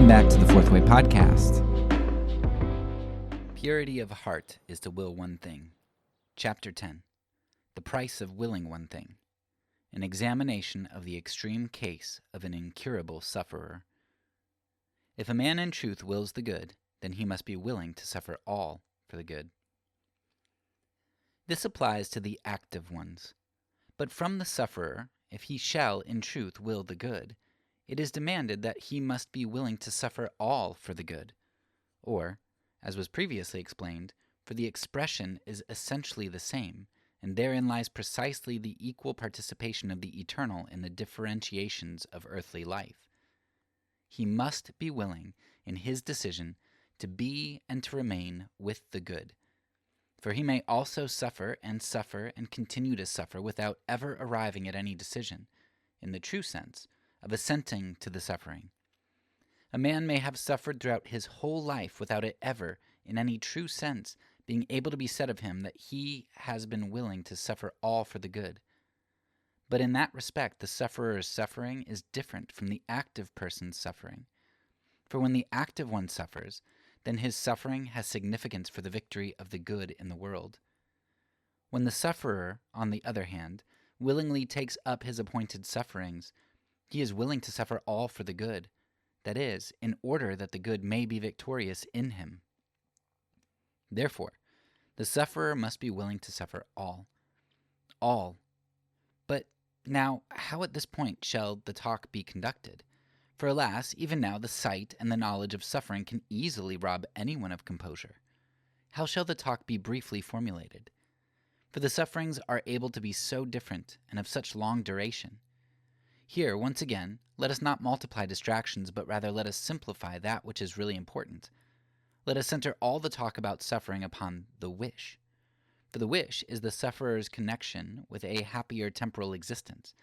Welcome back to the Fourth Way Podcast. Purity of heart is to will one thing. Chapter 10. The price of willing one thing. An examination of the extreme case of an incurable sufferer. If a man in truth wills the good, then he must be willing to suffer all for the good. This applies to the active ones. But from the sufferer, if he shall in truth will the good, it is demanded that he must be willing to suffer all for the good. Or, as was previously explained, for the expression is essentially the same, and therein lies precisely the equal participation of the eternal in the differentiations of earthly life. He must be willing, in his decision, to be and to remain with the good. For he may also suffer and continue to suffer without ever arriving at any decision, in the true sense, of assenting to the suffering. A man may have suffered throughout his whole life without it ever, in any true sense, being able to be said of him that he has been willing to suffer all for the good. But in that respect, the sufferer's suffering is different from the active person's suffering. For when the active one suffers, then his suffering has significance for the victory of the good in the world. When the sufferer, on the other hand, willingly takes up his appointed sufferings, he is willing to suffer all for the good, that is, in order that the good may be victorious in him. Therefore, the sufferer must be willing to suffer all. All. But now, how at this point shall the talk be conducted? For alas, even now the sight and the knowledge of suffering can easily rob anyone of composure. How shall the talk be briefly formulated? For the sufferings are able to be so different and of such long duration. Here, once again, let us not multiply distractions, but rather let us simplify that which is really important. Let us center all the talk about suffering upon the wish. For the wish is the sufferer's connection with a happier temporal existence.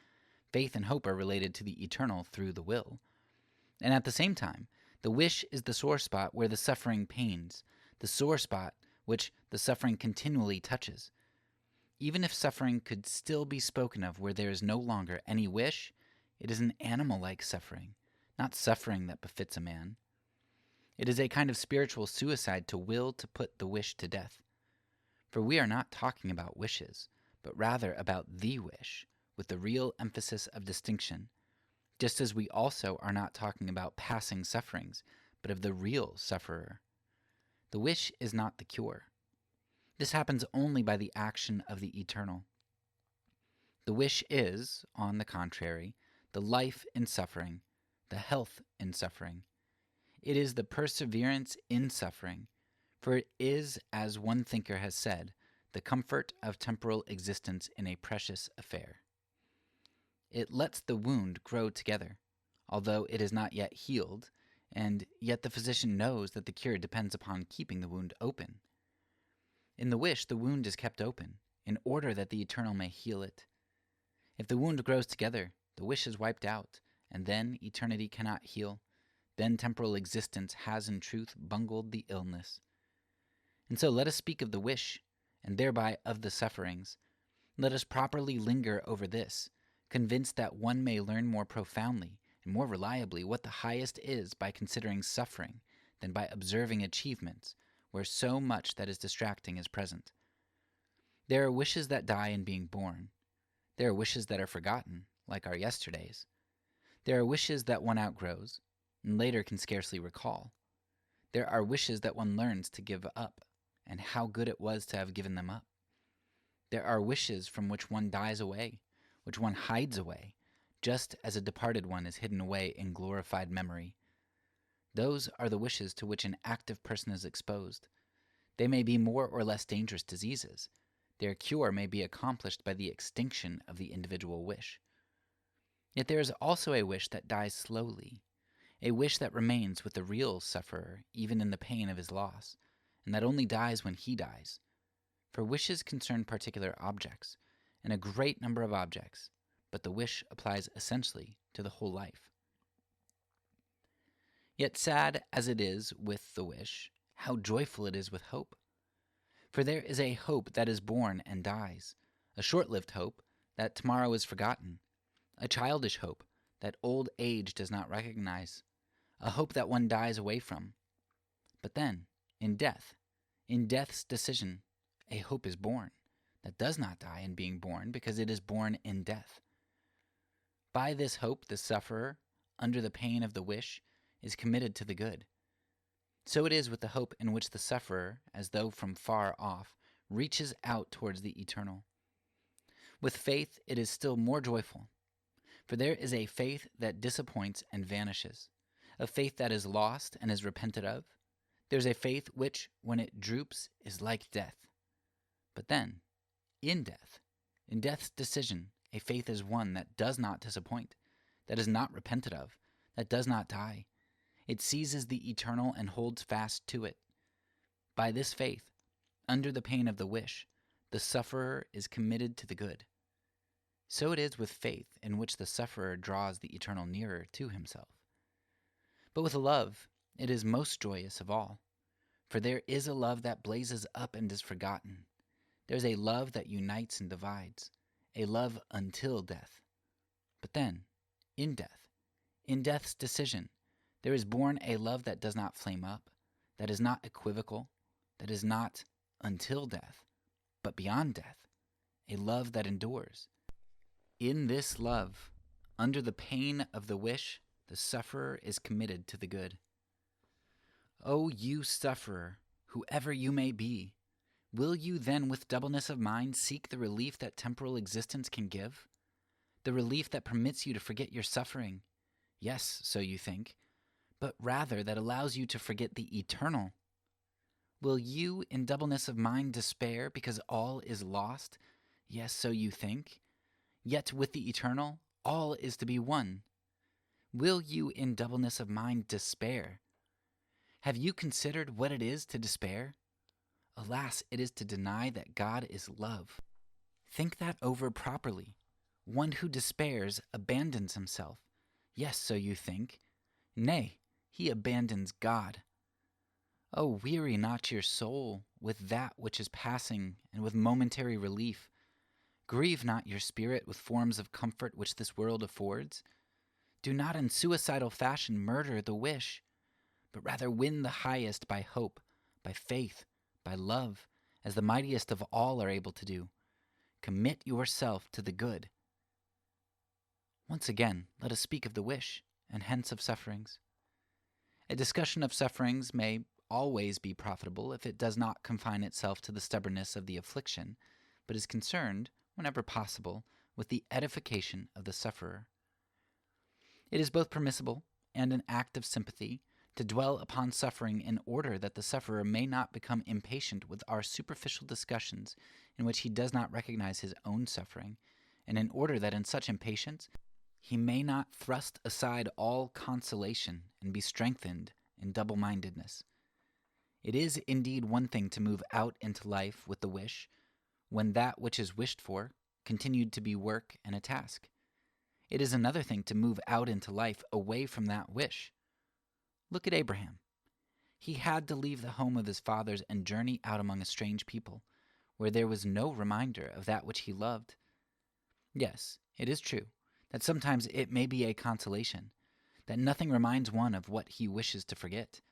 Faith and hope are related to the eternal through the will. And at the same time, the wish is the sore spot where the suffering pains, the sore spot which the suffering continually touches. Even if suffering could still be spoken of where there is no longer any wish, it is an animal-like suffering, not suffering that befits a man. It is a kind of spiritual suicide to will to put the wish to death. For we are not talking about wishes, but rather about the wish, with the real emphasis of distinction, just as we also are not talking about passing sufferings, but of the real sufferer. The wish is not the cure. This happens only by the action of the eternal. The wish is, on the contrary, the life in suffering, the health in suffering. It is the perseverance in suffering, for it is, as one thinker has said, the comfort of temporal existence in a precious affair. It lets the wound grow together, although it is not yet healed, and yet the physician knows that the cure depends upon keeping the wound open. In the wish, the wound is kept open, in order that the eternal may heal it. If the wound grows together, the wish is wiped out, and then eternity cannot heal. Then temporal existence has in truth bungled the illness. And so let us speak of the wish, and thereby of the sufferings. Let us properly linger over this, convinced that one may learn more profoundly and more reliably what the highest is by considering suffering than by observing achievements, where so much that is distracting is present. There are wishes that die in being born. There are wishes that are forgotten, like our yesterdays. There are wishes that one outgrows, and later can scarcely recall. There are wishes that one learns to give up, and how good it was to have given them up. There are wishes from which one dies away, which one hides away, just as a departed one is hidden away in glorified memory. Those are the wishes to which an active person is exposed. They may be more or less dangerous diseases. Their cure may be accomplished by the extinction of the individual wish. Yet there is also a wish that dies slowly, a wish that remains with the real sufferer even in the pain of his loss, and that only dies when he dies. For wishes concern particular objects, and a great number of objects, but the wish applies essentially to the whole life. Yet sad as it is with the wish, how joyful it is with hope! For there is a hope that is born and dies, a short-lived hope that tomorrow is forgotten, a childish hope that old age does not recognize, a hope that one dies away from. But then, in death's decision, a hope is born that does not die in being born because it is born in death. By this hope, the sufferer, under the pain of the wish, is committed to the good. So it is with the hope in which the sufferer, as though from far off, reaches out towards the eternal. With faith, it is still more joyful, for there is a faith that disappoints and vanishes, a faith that is lost and is repented of. There's a faith which, when it droops, is like death. But then, in death's decision, a faith is one that does not disappoint, that is not repented of, that does not die. It seizes the eternal and holds fast to it. By this faith, under the pain of the wish, the sufferer is committed to the good. So it is with faith in which the sufferer draws the eternal nearer to himself. But with love, it is most joyous of all, for there is a love that blazes up and is forgotten. There's a love that unites and divides, a love until death. But then, in death's decision, there is born a love that does not flame up, that is not equivocal, that is not until death, but beyond death, a love that endures. In this love, under the pain of the wish, the sufferer is committed to the good. O you sufferer, whoever you may be, will you then with doubleness of mind seek the relief that temporal existence can give? The relief that permits you to forget your suffering? Yes, so you think, but rather that allows you to forget the eternal. Will you in doubleness of mind despair because all is lost? Yes, so you think, yet with the eternal all is to be one. Will you in doubleness of mind despair? Have you considered what it is to despair? Alas, it is to deny that God is love. Think that over properly. One who despairs abandons himself. Yes, so you think. Nay, he abandons God. Oh, weary not your soul with that which is passing and with momentary relief. Grieve not your spirit with forms of comfort which this world affords. Do not in suicidal fashion murder the wish, but rather win the highest by hope, by faith, by love, as the mightiest of all are able to do. Commit yourself to the good. Once again, let us speak of the wish, and hence of sufferings. A discussion of sufferings may always be profitable if it does not confine itself to the stubbornness of the affliction, but is concerned, whenever possible, with the edification of the sufferer. It is both permissible and an act of sympathy to dwell upon suffering in order that the sufferer may not become impatient with our superficial discussions in which he does not recognize his own suffering, and in order that in such impatience he may not thrust aside all consolation and be strengthened in double-mindedness. It is indeed one thing to move out into life with the wish, when that which is wished for continued to be work and a task. It is another thing to move out into life away from that wish. Look at Abraham. He had to leave the home of his fathers and journey out among a strange people, where there was no reminder of that which he loved. Yes, it is true that sometimes it may be a consolation, that nothing reminds one of what he wishes to forget,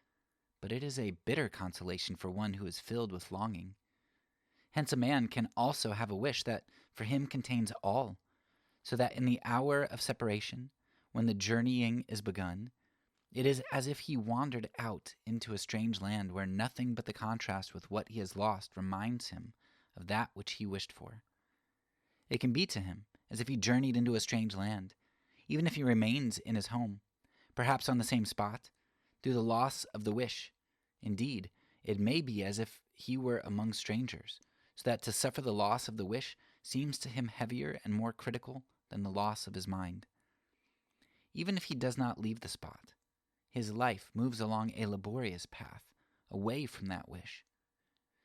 but it is a bitter consolation for one who is filled with longing. Hence a man can also have a wish that for him contains all, so that in the hour of separation, when the journeying is begun, it is as if he wandered out into a strange land where nothing but the contrast with what he has lost reminds him of that which he wished for. It can be to him as if he journeyed into a strange land, even if he remains in his home, perhaps on the same spot, through the loss of the wish. Indeed, it may be as if he were among strangers, so that to suffer the loss of the wish seems to him heavier and more critical than the loss of his mind. Even if he does not leave the spot, his life moves along a laborious path, away from that wish,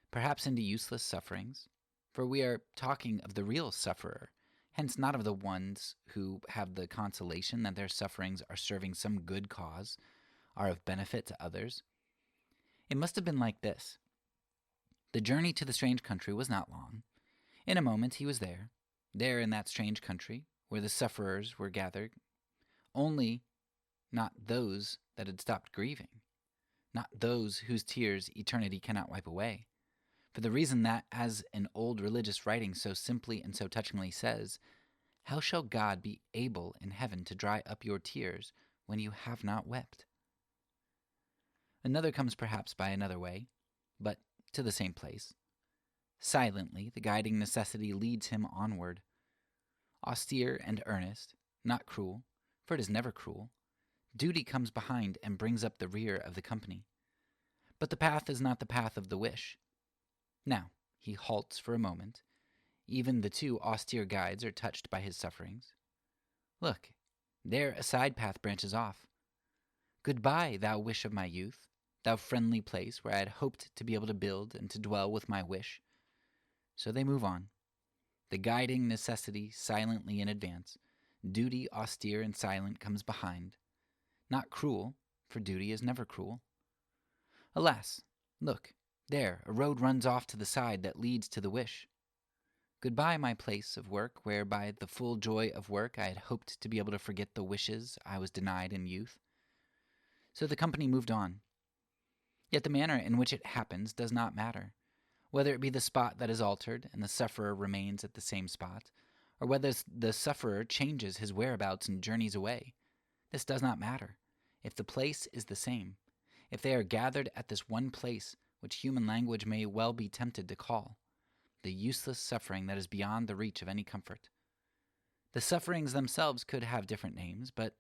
perhaps into useless sufferings, for we are talking of the real sufferer, hence not of the ones who have the consolation that their sufferings are serving some good cause, are of benefit to others. It must have been like this. The journey to the strange country was not long. In a moment he was there in that strange country, where the sufferers were gathered. Only not those that had stopped grieving, not those whose tears eternity cannot wipe away, for the reason that, as an old religious writing so simply and so touchingly says, how shall God be able in heaven to dry up your tears when you have not wept? Another comes perhaps by another way, but to the same place. Silently, the guiding necessity leads him onward. Austere and earnest, not cruel, for it is never cruel, duty comes behind and brings up the rear of the company. But the path is not the path of the wish. Now, he halts for a moment. Even the two austere guides are touched by his sufferings. Look, there a side path branches off. Goodbye, thou wish of my youth, thou friendly place where I had hoped to be able to build and to dwell with my wish. So they move on. The guiding necessity silently in advance. Duty austere and silent comes behind. Not cruel, for duty is never cruel. Alas, look, there a road runs off to the side that leads to the wish. Goodbye, my place of work, where by the full joy of work I had hoped to be able to forget the wishes I was denied in youth. So the company moved on. Yet the manner in which it happens does not matter. Whether it be the spot that is altered and the sufferer remains at the same spot, or whether the sufferer changes his whereabouts and journeys away, this does not matter, if the place is the same, if they are gathered at this one place which human language may well be tempted to call the useless suffering that is beyond the reach of any comfort. The sufferings themselves could have different names, but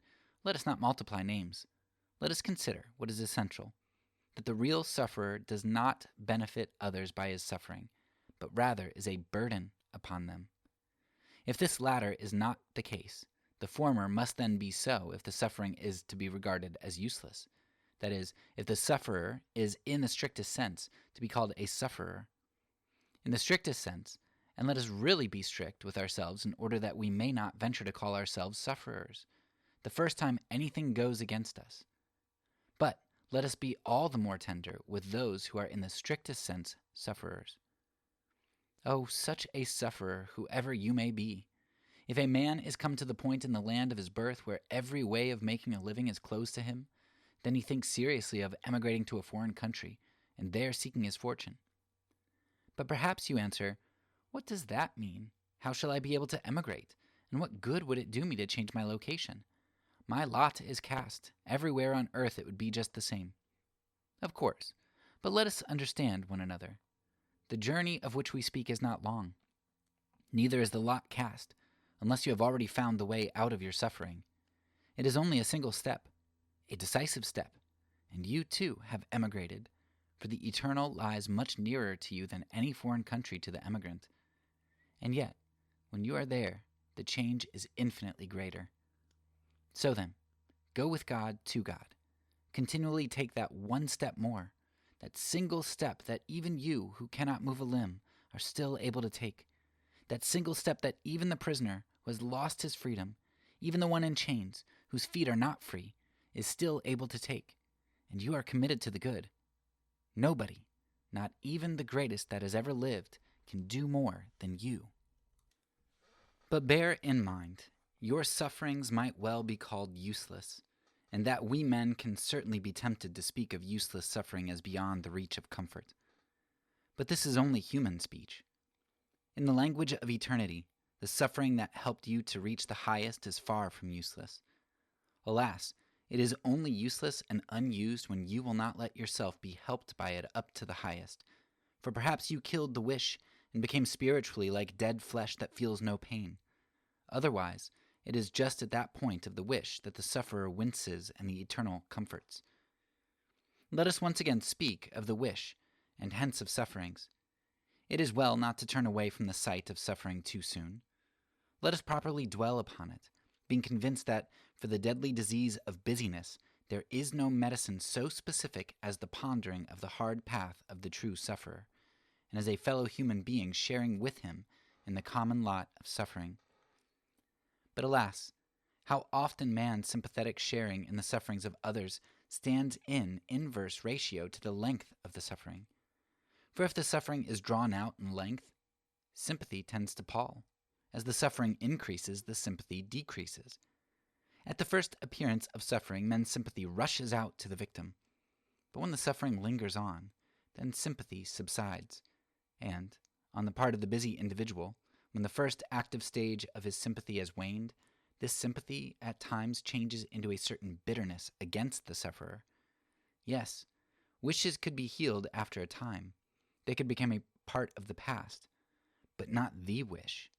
let us not multiply names. Let us consider what is essential, that the real sufferer does not benefit others by his suffering, but rather is a burden upon them. If this latter is not the case, the former must then be so if the suffering is to be regarded as useless. That is, if the sufferer is in the strictest sense to be called a sufferer. In the strictest sense, and let us really be strict with ourselves in order that we may not venture to call ourselves sufferers, the first time anything goes against us. But let us be all the more tender with those who are in the strictest sense sufferers. Oh, such a sufferer, whoever you may be! If a man is come to the point in the land of his birth where every way of making a living is closed to him, then he thinks seriously of emigrating to a foreign country and there seeking his fortune. But perhaps you answer, what does that mean? How shall I be able to emigrate? And what good would it do me to change my location? My lot is cast. Everywhere on earth it would be just the same. Of course, but let us understand one another. The journey of which we speak is not long. Neither is the lot cast, unless you have already found the way out of your suffering. It is only a single step, a decisive step, and you too have emigrated, for the eternal lies much nearer to you than any foreign country to the emigrant. And yet, when you are there, the change is infinitely greater. So then, go with God to God. Continually take that one step more, that single step that even you who cannot move a limb are still able to take, that single step that even the prisoner who has lost his freedom, even the one in chains whose feet are not free, is still able to take, and you are committed to the good. Nobody, not even the greatest that has ever lived, can do more than you. But bear in mind, your sufferings might well be called useless, and that we men can certainly be tempted to speak of useless suffering as beyond the reach of comfort. But this is only human speech. In the language of eternity, the suffering that helped you to reach the highest is far from useless. Alas, it is only useless and unused when you will not let yourself be helped by it up to the highest, for perhaps you killed the wish and became spiritually like dead flesh that feels no pain. Otherwise, it is just at that point of the wish that the sufferer winces and the eternal comforts. Let us once again speak of the wish, and hence of sufferings. It is well not to turn away from the sight of suffering too soon. Let us properly dwell upon it, being convinced that for the deadly disease of busyness, there is no medicine so specific as the pondering of the hard path of the true sufferer, and as a fellow human being sharing with him in the common lot of suffering. But alas, how often man's sympathetic sharing in the sufferings of others stands in inverse ratio to the length of the suffering. For if the suffering is drawn out in length, sympathy tends to pall. As the suffering increases, the sympathy decreases. At the first appearance of suffering, men's sympathy rushes out to the victim. But when the suffering lingers on, then sympathy subsides. And, on the part of the busy individual, when the first active stage of his sympathy has waned, this sympathy at times changes into a certain bitterness against the sufferer. Yes, wishes could be healed after a time. They could become a part of the past, but not the wish.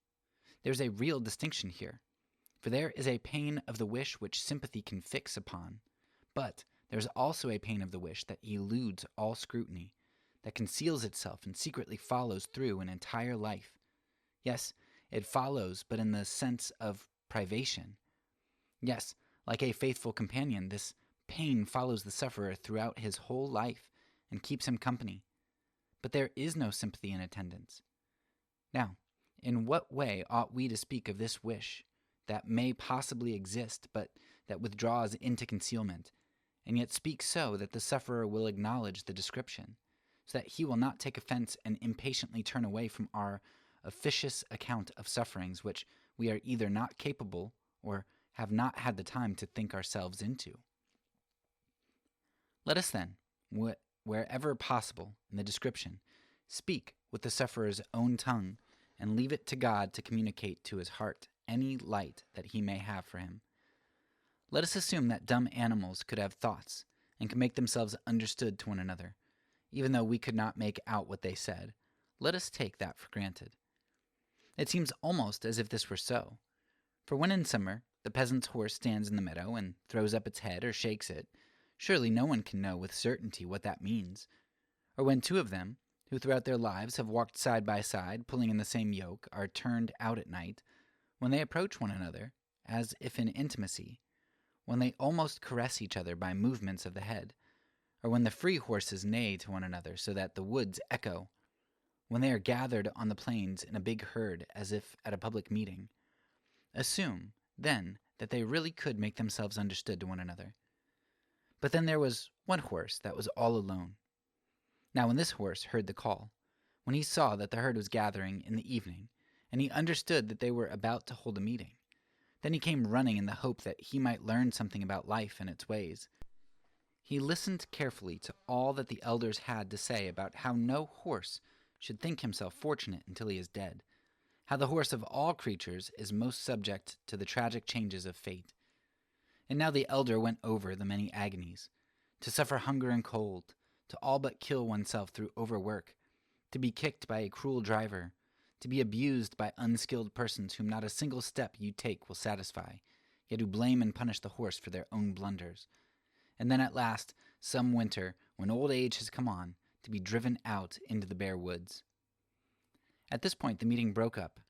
There's a real distinction here, for there is a pain of the wish which sympathy can fix upon, but there's also a pain of the wish that eludes all scrutiny, that conceals itself and secretly follows through an entire life. Yes, it follows, but in the sense of privation. Yes, like a faithful companion, this pain follows the sufferer throughout his whole life and keeps him company. But there is no sympathy in attendance. Now, in what way ought we to speak of this wish that may possibly exist, but that withdraws into concealment, and yet speak so that the sufferer will acknowledge the description, so that he will not take offense and impatiently turn away from our officious account of sufferings which we are either not capable or have not had the time to think ourselves into? Let us then, wherever possible in the description, speak with the sufferer's own tongue and leave it to God to communicate to his heart any light that he may have for him. Let us assume that dumb animals could have thoughts and could make themselves understood to one another, even though we could not make out what they said. Let us take that for granted. It seems almost as if this were so. For when in summer the peasant's horse stands in the meadow and throws up its head or shakes it, surely no one can know with certainty what that means. Or when two of them, who throughout their lives have walked side by side, pulling in the same yoke, are turned out at night, when they approach one another, as if in intimacy, when they almost caress each other by movements of the head, or when the free horses neigh to one another so that the woods echo, when they are gathered on the plains in a big herd as if at a public meeting, assume, then, that they really could make themselves understood to one another. But then there was one horse that was all alone. Now when this horse heard the call, when he saw that the herd was gathering in the evening, and he understood that they were about to hold a meeting, then he came running in the hope that he might learn something about life and its ways. He listened carefully to all that the elders had to say about how no horse should think himself fortunate until he is dead, how the horse of all creatures is most subject to the tragic changes of fate. And now the elder went over the many agonies, to suffer hunger and cold, to all but kill oneself through overwork, to be kicked by a cruel driver, to be abused by unskilled persons whom not a single step you take will satisfy, yet who blame and punish the horse for their own blunders. And then at last, some winter, when old age has come on, to be driven out into the bare woods. At this point the meeting broke up,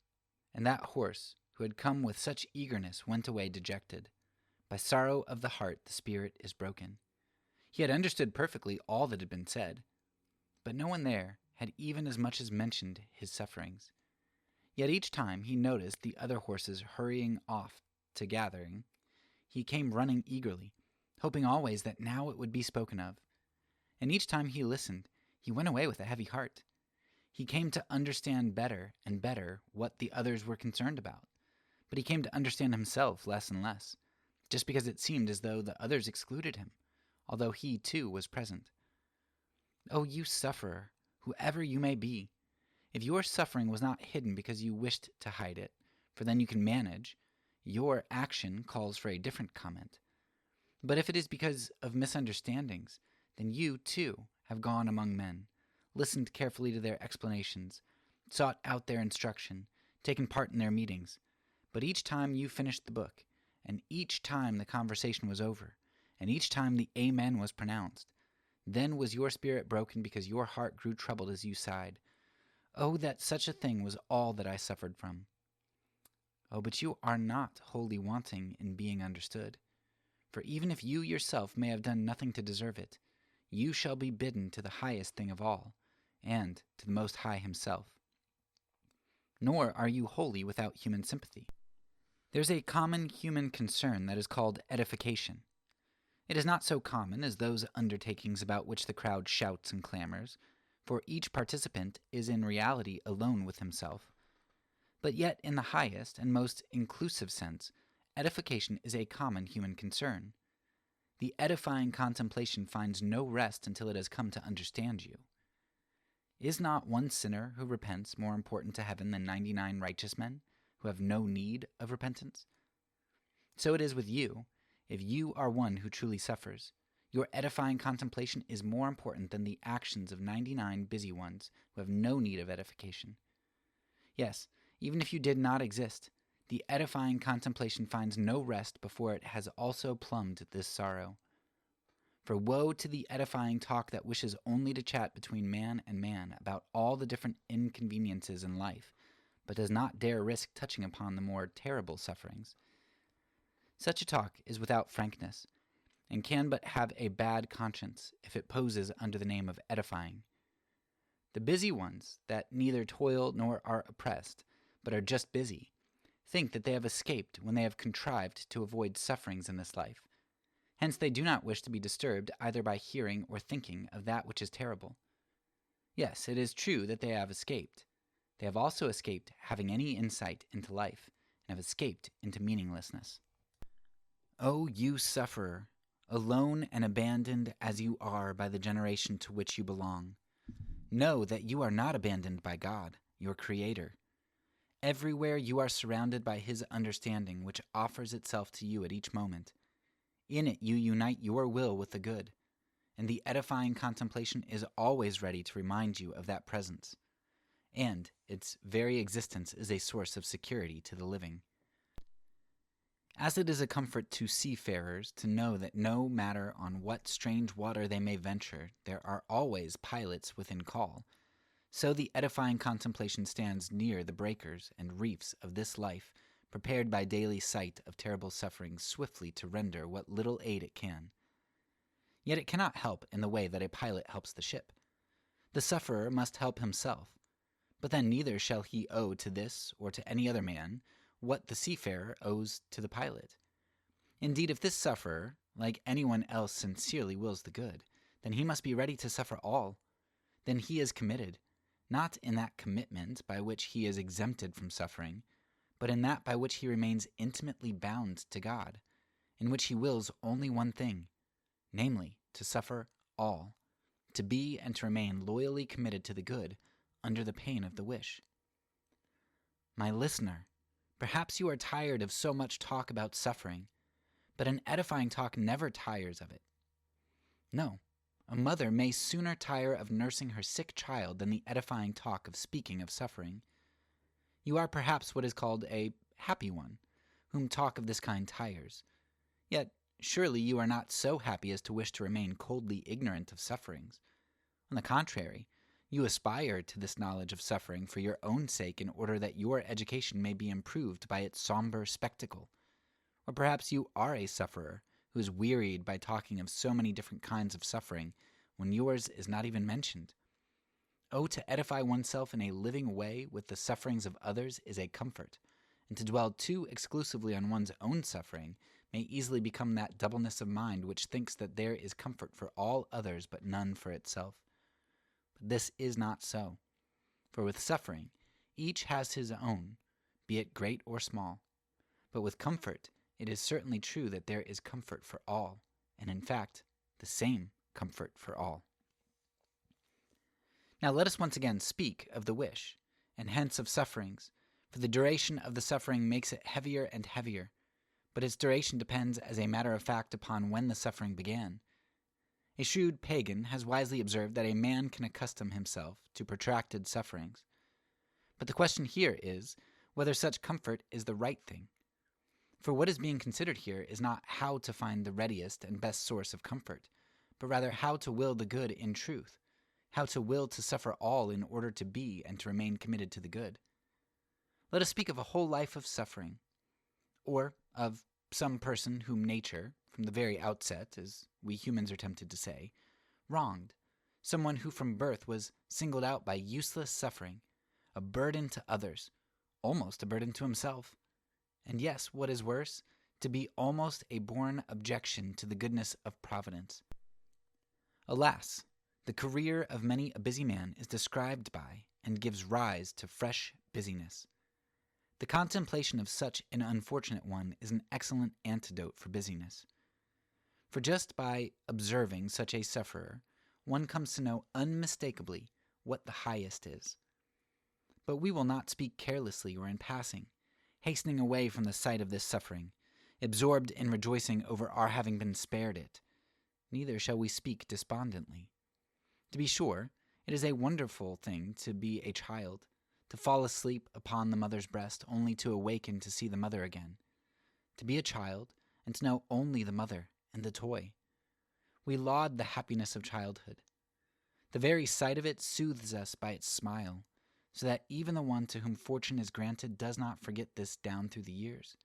and that horse, who had come with such eagerness, went away dejected. By sorrow of the heart the spirit is broken. He had understood perfectly all that had been said, but no one there had even as much as mentioned his sufferings. Yet each time he noticed the other horses hurrying off to gathering, he came running eagerly, hoping always that now it would be spoken of. And each time he listened, he went away with a heavy heart. He came to understand better and better what the others were concerned about, but he came to understand himself less and less, just because it seemed as though the others excluded him, although he too was present. Oh, you sufferer, whoever you may be, if your suffering was not hidden because you wished to hide it, for then you can manage, your action calls for a different comment. But if it is because of misunderstandings, then you, too, have gone among men, listened carefully to their explanations, sought out their instruction, taken part in their meetings. But each time you finished the book, and each time the conversation was over, and each time the Amen was pronounced, then was your spirit broken because your heart grew troubled as you sighed. Oh, that such a thing was all that I suffered from. Oh, but you are not wholly wanting in being understood. For even if you yourself may have done nothing to deserve it, you shall be bidden to the highest thing of all, and to the Most High himself. Nor are you wholly without human sympathy. There's a common human concern that is called edification. It is not so common as those undertakings about which the crowd shouts and clamors, for each participant is in reality alone with himself. But yet in the highest and most inclusive sense, edification is a common human concern. The edifying contemplation finds no rest until it has come to understand you. Is not one sinner who repents more important to heaven than 99 righteous men who have no need of repentance? So it is with you. If you are one who truly suffers, your edifying contemplation is more important than the actions of 99 busy ones who have no need of edification. Yes, even if you did not exist, the edifying contemplation finds no rest before it has also plumbed this sorrow. For woe to the edifying talk that wishes only to chat between man and man about all the different inconveniences in life, but does not dare risk touching upon the more terrible sufferings. Such a talk is without frankness, and can but have a bad conscience if it poses under the name of edifying. The busy ones, that neither toil nor are oppressed, but are just busy, think that they have escaped when they have contrived to avoid sufferings in this life. Hence they do not wish to be disturbed either by hearing or thinking of that which is terrible. Yes, it is true that they have escaped. They have also escaped having any insight into life, and have escaped into meaninglessness. O you sufferer, alone and abandoned as you are by the generation to which you belong, know that you are not abandoned by God, your Creator. Everywhere you are surrounded by His understanding, which offers itself to you at each moment. In it you unite your will with the good, and the edifying contemplation is always ready to remind you of that presence, and its very existence is a source of security to the living. As it is a comfort to seafarers to know that no matter on what strange water they may venture, there are always pilots within call, so the edifying contemplation stands near the breakers and reefs of this life, prepared by daily sight of terrible sufferings swiftly to render what little aid it can. Yet it cannot help in the way that a pilot helps the ship. The sufferer must help himself, but then neither shall he owe to this or to any other man what the seafarer owes to the pilot. Indeed, if this sufferer, like anyone else, sincerely wills the good, then he must be ready to suffer all. Then he is committed, not in that commitment by which he is exempted from suffering, but in that by which he remains intimately bound to God, in which he wills only one thing, namely, to suffer all, to be and to remain loyally committed to the good under the pain of the wish. My listener, perhaps you are tired of so much talk about suffering, but an edifying talk never tires of it. No, a mother may sooner tire of nursing her sick child than the edifying talk of speaking of suffering. You are perhaps what is called a happy one, whom talk of this kind tires. Yet surely you are not so happy as to wish to remain coldly ignorant of sufferings. On the contrary, you aspire to this knowledge of suffering for your own sake in order that your education may be improved by its somber spectacle. Or perhaps you are a sufferer who is wearied by talking of so many different kinds of suffering when yours is not even mentioned. Oh, to edify oneself in a living way with the sufferings of others is a comfort, and to dwell too exclusively on one's own suffering may easily become that doubleness of mind which thinks that there is comfort for all others but none for itself. But this is not so, for with suffering each has his own, be it great or small. But with comfort it is certainly true that there is comfort for all, and in fact the same comfort for all. Now let us once again speak of the wish, and hence of sufferings, for the duration of the suffering makes it heavier and heavier, but its duration depends as a matter of fact upon when the suffering began. A shrewd pagan has wisely observed that a man can accustom himself to protracted sufferings. But the question here is whether such comfort is the right thing. For what is being considered here is not how to find the readiest and best source of comfort, but rather how to will the good in truth, how to will to suffer all in order to be and to remain committed to the good. Let us speak of a whole life of suffering, or of some person whom nature, from the very outset, as we humans are tempted to say, wronged, someone who from birth was singled out by useless suffering, a burden to others, almost a burden to himself, and yes, what is worse, to be almost a born objection to the goodness of Providence. Alas, the career of many a busy man is described by and gives rise to fresh busyness. The contemplation of such an unfortunate one is an excellent antidote for busyness. For just by observing such a sufferer, one comes to know unmistakably what the highest is. But we will not speak carelessly or in passing, hastening away from the sight of this suffering, absorbed in rejoicing over our having been spared it. Neither shall we speak despondently. To be sure, it is a wonderful thing to be a child, to fall asleep upon the mother's breast only to awaken to see the mother again, to be a child and to know only the mother and the toy. We laud the happiness of childhood. The very sight of it soothes us by its smile, so that even the one to whom fortune is granted does not forget this down through the years.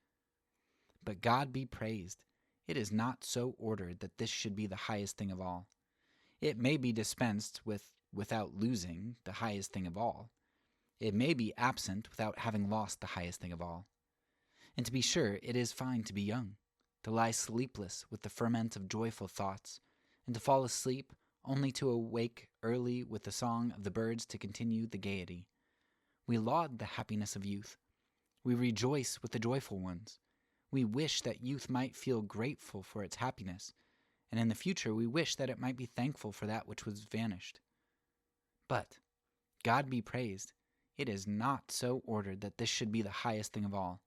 But God be praised, it is not so ordered that this should be the highest thing of all. It may be dispensed with without losing the highest thing of all. It may be absent without having lost the highest thing of all. And to be sure, it is fine to be young, to lie sleepless with the ferment of joyful thoughts, and to fall asleep only to awake early with the song of the birds to continue the gaiety. We laud the happiness of youth. We rejoice with the joyful ones. We wish that youth might feel grateful for its happiness, and in the future we wish that it might be thankful for that which was vanished. But, God be praised, it is not so ordered that this should be the highest thing of all.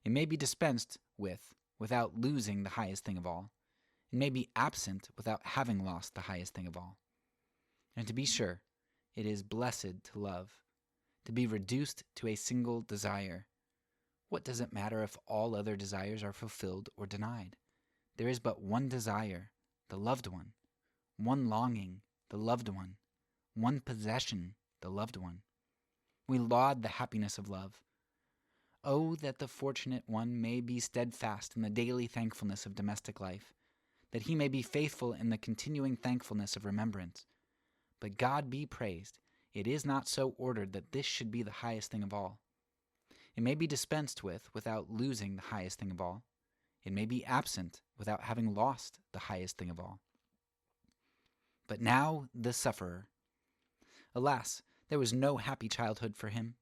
It may be dispensed with without losing the highest thing of all. It may be absent without having lost the highest thing of all. And to be sure, it is blessed to love, to be reduced to a single desire. What does it matter if all other desires are fulfilled or denied? There is but one desire, the loved one, one longing, the loved one, one possession, the loved one. We laud the happiness of love. Oh, that the fortunate one may be steadfast in the daily thankfulness of domestic life, that he may be faithful in the continuing thankfulness of remembrance. But God be praised, it is not so ordered that this should be the highest thing of all. It may be dispensed with without losing the highest thing of all. It may be absent without having lost the highest thing of all. But now the sufferer. Alas, there was no happy childhood for him.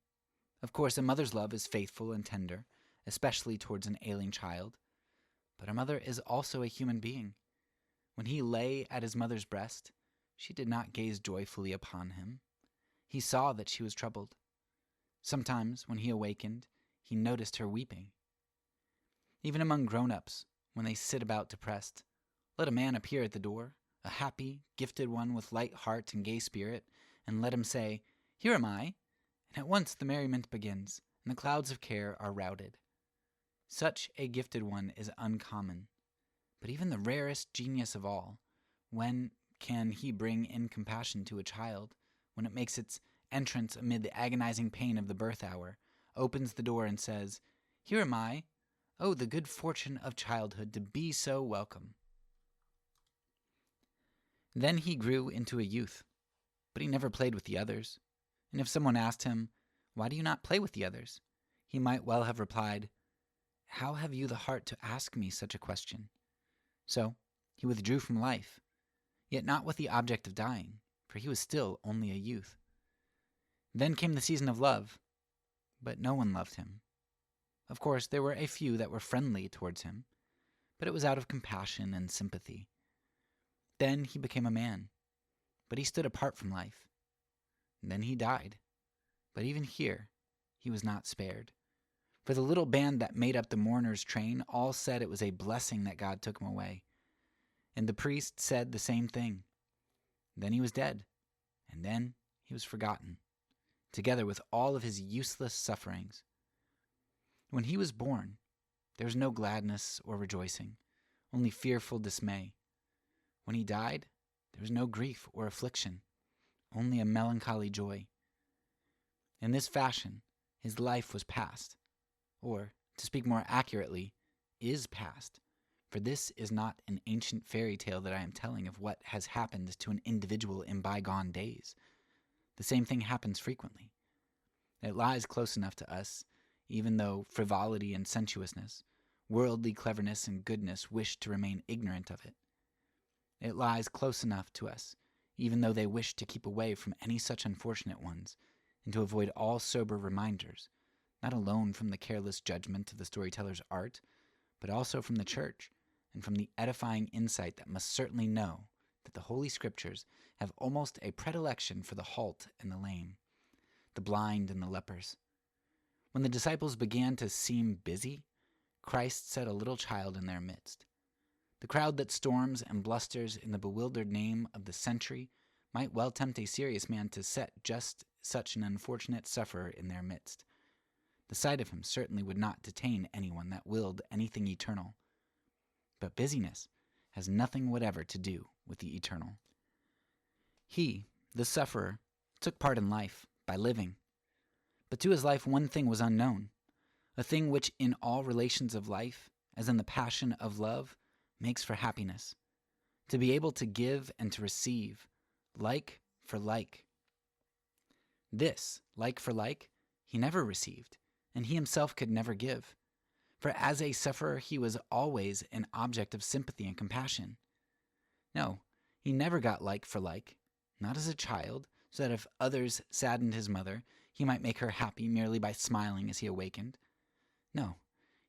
Of course, a mother's love is faithful and tender, especially towards an ailing child. But a mother is also a human being. When he lay at his mother's breast, she did not gaze joyfully upon him. He saw that she was troubled. Sometimes, when he awakened, he noticed her weeping. Even among grown-ups, when they sit about depressed, let a man appear at the door, a happy, gifted one with light heart and gay spirit, and let him say, "Here am I," and at once the merriment begins, and the clouds of care are routed. Such a gifted one is uncommon. But even the rarest genius of all, when can he bring in compassion to a child, when it makes its entrance amid the agonizing pain of the birth hour, opens the door and says, "Here am I. Oh, the good fortune of childhood to be so welcome." Then he grew into a youth, but he never played with the others. And if someone asked him, "Why do you not play with the others?" he might well have replied, "How have you the heart to ask me such a question?" So he withdrew from life, yet not with the object of dying, for he was still only a youth. Then came the season of love, but no one loved him. Of course, there were a few that were friendly towards him, but it was out of compassion and sympathy. Then he became a man, but he stood apart from life. Then he died, but even here he was not spared. For the little band that made up the mourners' train all said it was a blessing that God took him away. And the priest said the same thing. Then he was dead, and then he was forgotten, together with all of his useless sufferings. When he was born, there was no gladness or rejoicing, only fearful dismay. When he died, there was no grief or affliction, only a melancholy joy. In this fashion, his life was past, or, to speak more accurately, is past, for this is not an ancient fairy tale that I am telling of what has happened to an individual in bygone days. The same thing happens frequently. It lies close enough to us, even though frivolity and sensuousness, worldly cleverness and goodness wish to remain ignorant of it. It lies close enough to us, even though they wish to keep away from any such unfortunate ones, and to avoid all sober reminders, not alone from the careless judgment of the storyteller's art, but also from the church, and from the edifying insight that must certainly know that the Holy Scriptures have almost a predilection for the halt and the lame, the blind and the lepers. When the disciples began to seem busy, Christ set a little child in their midst. The crowd that storms and blusters in the bewildered name of the century might well tempt a serious man to set just such an unfortunate sufferer in their midst. The sight of him certainly would not detain anyone that willed anything eternal. But busyness has nothing whatever to do with the eternal. He, the sufferer, took part in life by living. But to his life one thing was unknown, a thing which in all relations of life, as in the passion of love, makes for happiness. To be able to give and to receive, like for like. This, like for like, he never received, and he himself could never give. For as a sufferer he was always an object of sympathy and compassion. No, he never got like for like, not as a child, so that if others saddened his mother, he might make her happy merely by smiling as he awakened. No,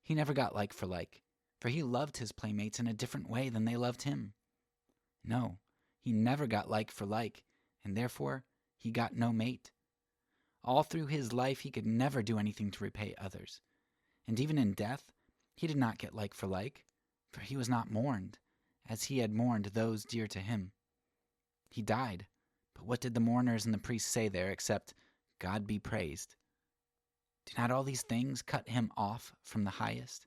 he never got like, for he loved his playmates in a different way than they loved him. No, he never got like for like, and therefore he got no mate. All through his life he could never do anything to repay others. And even in death, he did not get like, for he was not mourned, as he had mourned those dear to him. He died, but what did the mourners and the priests say there except, God be praised? Do not all these things cut him off from the highest?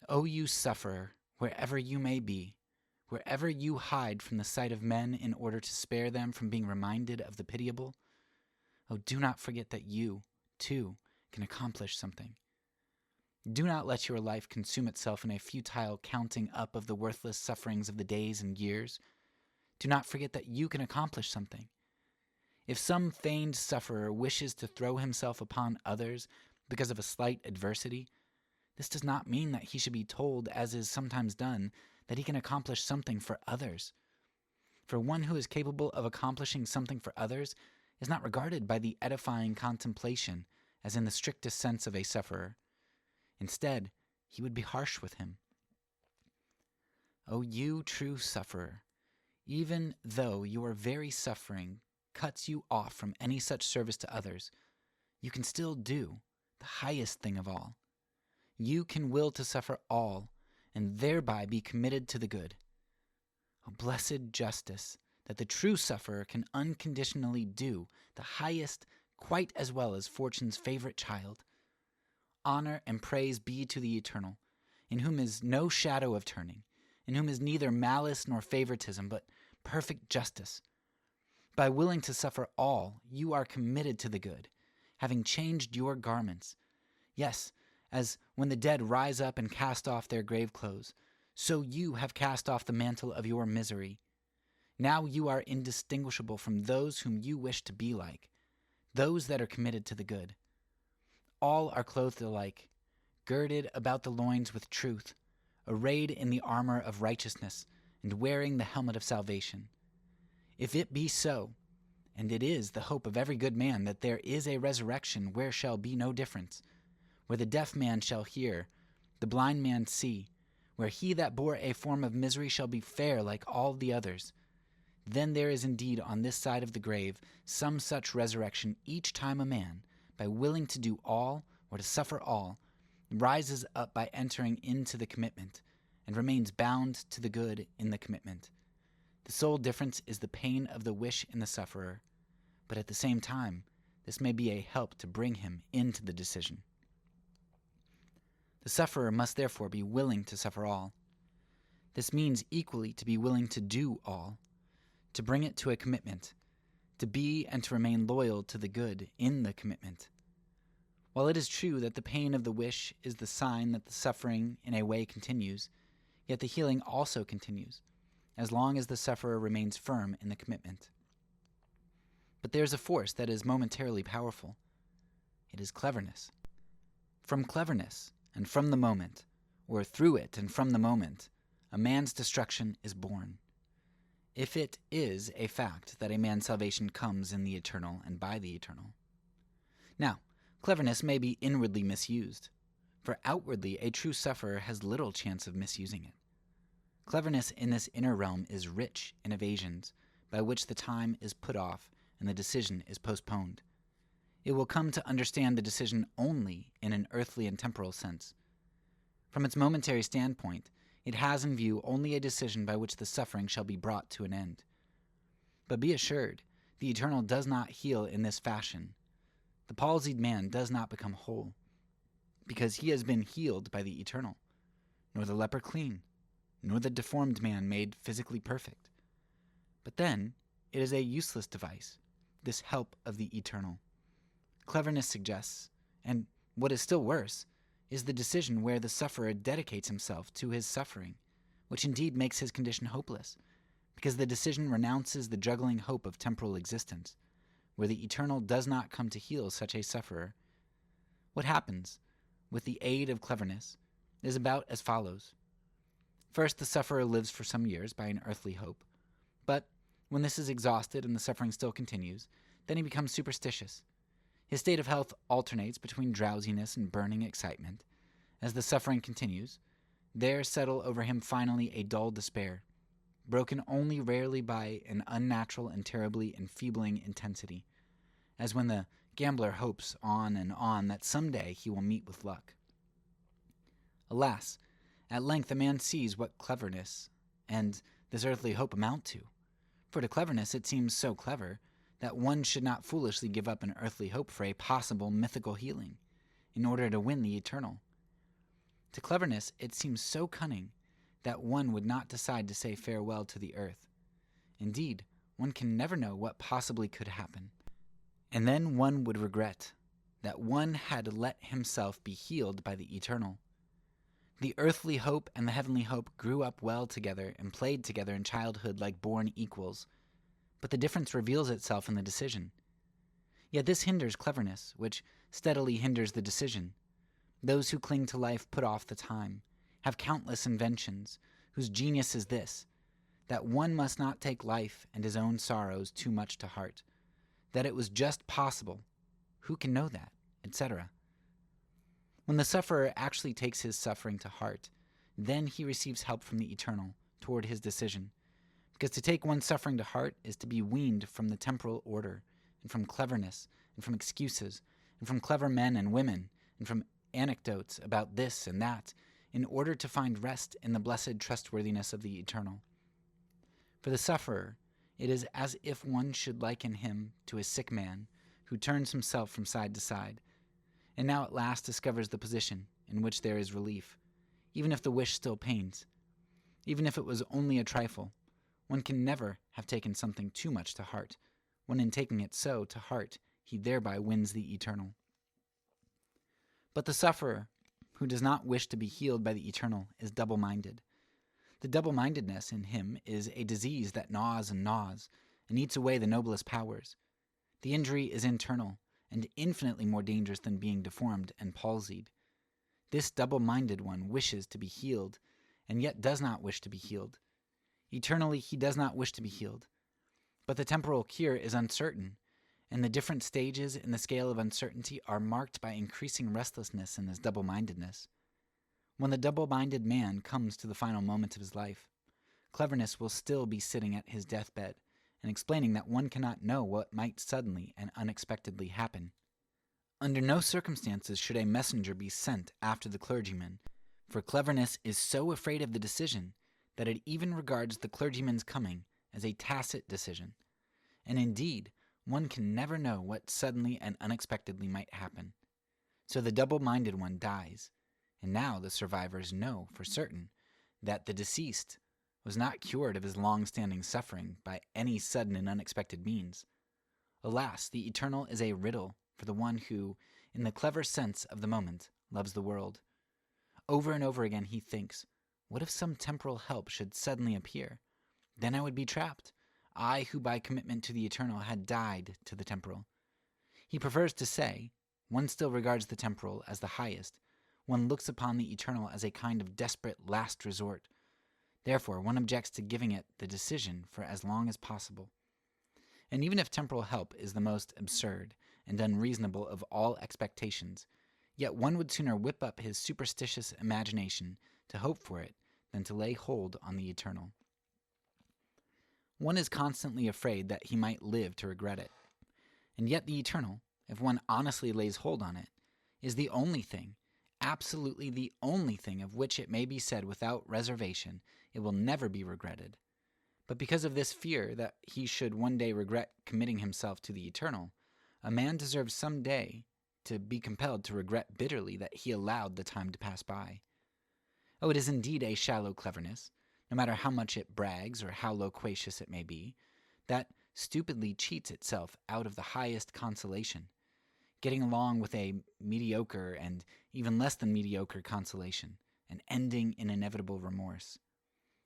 O you sufferer, wherever you may be, wherever you hide from the sight of men in order to spare them from being reminded of the pitiable, oh, do not forget that you, too, can accomplish something. Do not let your life consume itself in a futile counting up of the worthless sufferings of the days and years. Do not forget that you can accomplish something. If some feigned sufferer wishes to throw himself upon others because of a slight adversity, this does not mean that he should be told, as is sometimes done, that he can accomplish something for others. For one who is capable of accomplishing something for others is not regarded by the edifying contemplation as in the strictest sense of a sufferer. Instead, he would be harsh with him. O you true sufferer, even though your very suffering cuts you off from any such service to others, you can still do the highest thing of all. You can will to suffer all, and thereby be committed to the good. O blessed justice, that the true sufferer can unconditionally do the highest quite as well as fortune's favorite child. Honor and praise be to the Eternal, in whom is no shadow of turning, in whom is neither malice nor favoritism, but perfect justice. By willing to suffer all, you are committed to the good, having changed your garments. Yes, as when the dead rise up and cast off their grave clothes, so you have cast off the mantle of your misery. Now you are indistinguishable from those whom you wish to be like, those that are committed to the good. All are clothed alike, girded about the loins with truth, arrayed in the armor of righteousness, and wearing the helmet of salvation. If it be so, and it is the hope of every good man that there is a resurrection where shall be no difference, where the deaf man shall hear, the blind man see, where he that bore a form of misery shall be fair like all the others, then there is indeed on this side of the grave some such resurrection each time a man, by willing to do all or to suffer all, rises up by entering into the commitment, and remains bound to the good in the commitment. The sole difference is the pain of the wish in the sufferer, but at the same time, this may be a help to bring him into the decision. The sufferer must therefore be willing to suffer all. This means equally to be willing to do all, to bring it to a commitment, to be and to remain loyal to the good in the commitment. While it is true that the pain of the wish is the sign that the suffering in a way continues, yet the healing also continues, as long as the sufferer remains firm in the commitment. But there is a force that is momentarily powerful. It is cleverness. From cleverness, and from the moment, or through it and from the moment, a man's destruction is born. If it is a fact that a man's salvation comes in the eternal and by the eternal. Now, Cleverness may be inwardly misused, for outwardly a true sufferer has little chance of misusing it. Cleverness in this inner realm is rich in evasions, by which the time is put off and the decision is postponed. It will come to understand the decision only in an earthly and temporal sense. From its momentary standpoint, it has in view only a decision by which the suffering shall be brought to an end. But be assured, the eternal does not heal in this fashion. The palsied man does not become whole, because he has been healed by the eternal, nor the leper clean, nor the deformed man made physically perfect. But then, it is a useless device, this help of the eternal. Cleverness suggests, and what is still worse, is the decision where the sufferer dedicates himself to his suffering, which indeed makes his condition hopeless, because the decision renounces the juggling hope of temporal existence, where the eternal does not come to heal such a sufferer. What happens, with the aid of cleverness, is about as follows. First, the sufferer lives for some years by an earthly hope, but when this is exhausted and the suffering still continues, then he becomes superstitious. His state of health alternates between drowsiness and burning excitement. As the suffering continues, there settle over him finally a dull despair, broken only rarely by an unnatural and terribly enfeebling intensity, as when the gambler hopes on and on that someday he will meet with luck. Alas, at length a man sees what cleverness and this earthly hope amount to. For to cleverness it seems so clever that one should not foolishly give up an earthly hope for a possible mythical healing, in order to win the eternal. To cleverness it seems so cunning that one would not decide to say farewell to the earth. Indeed, one can never know what possibly could happen. And then one would regret that one had let himself be healed by the eternal. The earthly hope and the heavenly hope grew up well together and played together in childhood like born equals, but the difference reveals itself in the decision. Yet this hinders cleverness, which steadily hinders the decision. Those who cling to life put off the time, have countless inventions, whose genius is this, that one must not take life and his own sorrows too much to heart, that it was just possible, who can know that, etc. When the sufferer actually takes his suffering to heart, then he receives help from the eternal toward his decision, because to take one's suffering to heart is to be weaned from the temporal order, and from cleverness, and from excuses, and from clever men and women, and from anecdotes about this and that, in order to find rest in the blessed trustworthiness of the eternal. For the sufferer, it is as if one should liken him to a sick man who turns himself from side to side, and now at last discovers the position in which there is relief, even if the wish still pains. Even if it was only a trifle, one can never have taken something too much to heart, when in taking it so to heart he thereby wins the eternal. But the sufferer, who does not wish to be healed by the eternal, is double-minded. The double-mindedness in him is a disease that gnaws and eats away the noblest powers. The injury is internal, and infinitely more dangerous than being deformed and palsied. This double-minded one wishes to be healed, and yet does not wish to be healed. Eternally he does not wish to be healed. But the temporal cure is uncertain, and the different stages in the scale of uncertainty are marked by increasing restlessness in this double-mindedness. When the double-minded man comes to the final moment of his life, cleverness will still be sitting at his deathbed and explaining that one cannot know what might suddenly and unexpectedly happen. Under no circumstances should a messenger be sent after the clergyman, for cleverness is so afraid of the decision that it even regards the clergyman's coming as a tacit decision. And indeed, one can never know what suddenly and unexpectedly might happen. So the double-minded one dies, and now the survivors know for certain that the deceased was not cured of his long-standing suffering by any sudden and unexpected means. Alas, the eternal is a riddle for the one who, in the clever sense of the moment, loves the world. Over and over again he thinks, what if some temporal help should suddenly appear? Then I would be trapped, I who by commitment to the eternal had died to the temporal. He prefers to say, one still regards the temporal as the highest, one looks upon the eternal as a kind of desperate last resort. Therefore, one objects to giving it the decision for as long as possible. And even if temporal help is the most absurd and unreasonable of all expectations, yet one would sooner whip up his superstitious imagination to hope for it than to lay hold on the eternal. One is constantly afraid that he might live to regret it. And yet the eternal, if one honestly lays hold on it, is the only thing, absolutely the only thing of which it may be said without reservation, it will never be regretted. But because of this fear that he should one day regret committing himself to the eternal, a man deserves some day to be compelled to regret bitterly that he allowed the time to pass by. Oh, it is indeed a shallow cleverness, no matter how much it brags or how loquacious it may be, that stupidly cheats itself out of the highest consolation, getting along with a mediocre and even less than mediocre consolation, and ending in inevitable remorse.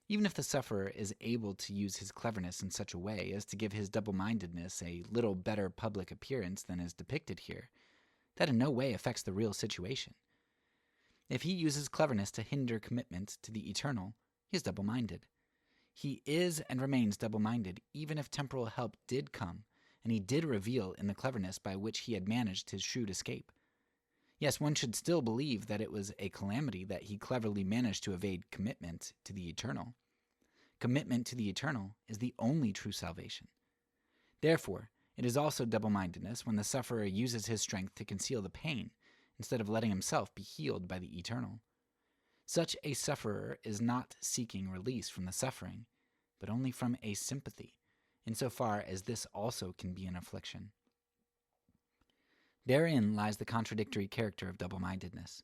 Even if the sufferer is able to use his cleverness in such a way as to give his double-mindedness a little better public appearance than is depicted here, that in no way affects the real situation. If he uses cleverness to hinder commitment to the eternal, he is double-minded. He is and remains double-minded, even if temporal help did come, and he did reveal in the cleverness by which he had managed his shrewd escape. Yes, one should still believe that it was a calamity that he cleverly managed to evade commitment to the eternal. Commitment to the eternal is the only true salvation. Therefore, it is also double-mindedness when the sufferer uses his strength to conceal the pain, instead of letting himself be healed by the eternal. Such a sufferer is not seeking release from the suffering, but only from a sympathy, insofar as this also can be an affliction. Therein lies the contradictory character of double-mindedness.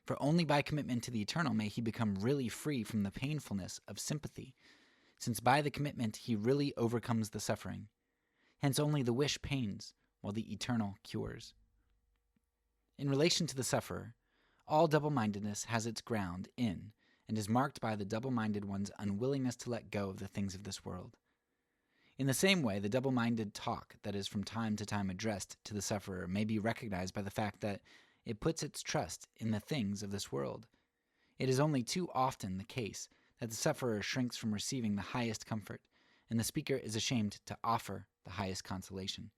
For only by commitment to the eternal may he become really free from the painfulness of sympathy, since by the commitment he really overcomes the suffering. Hence only the wish pains, while the eternal cures. In relation to the sufferer, all double-mindedness has its ground in, and is marked by the double-minded one's unwillingness to let go of the things of this world. In the same way, the double-minded talk that is from time to time addressed to the sufferer may be recognized by the fact that it puts its trust in the things of this world. It is only too often the case that the sufferer shrinks from receiving the highest comfort, and the speaker is ashamed to offer the highest consolation.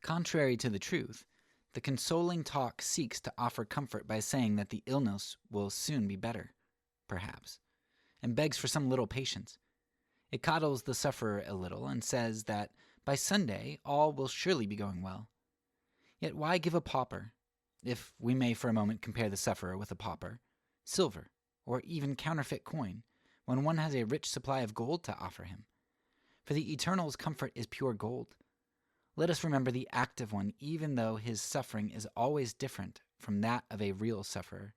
Contrary to the truth, the consoling talk seeks to offer comfort by saying that the illness will soon be better, perhaps, and begs for some little patience. It coddles the sufferer a little and says that by Sunday all will surely be going well. Yet why give a pauper, if we may for a moment compare the sufferer with a pauper, silver, or even counterfeit coin, when one has a rich supply of gold to offer him? For the eternal's comfort is pure gold. Let us remember the active one, even though his suffering is always different from that of a real sufferer.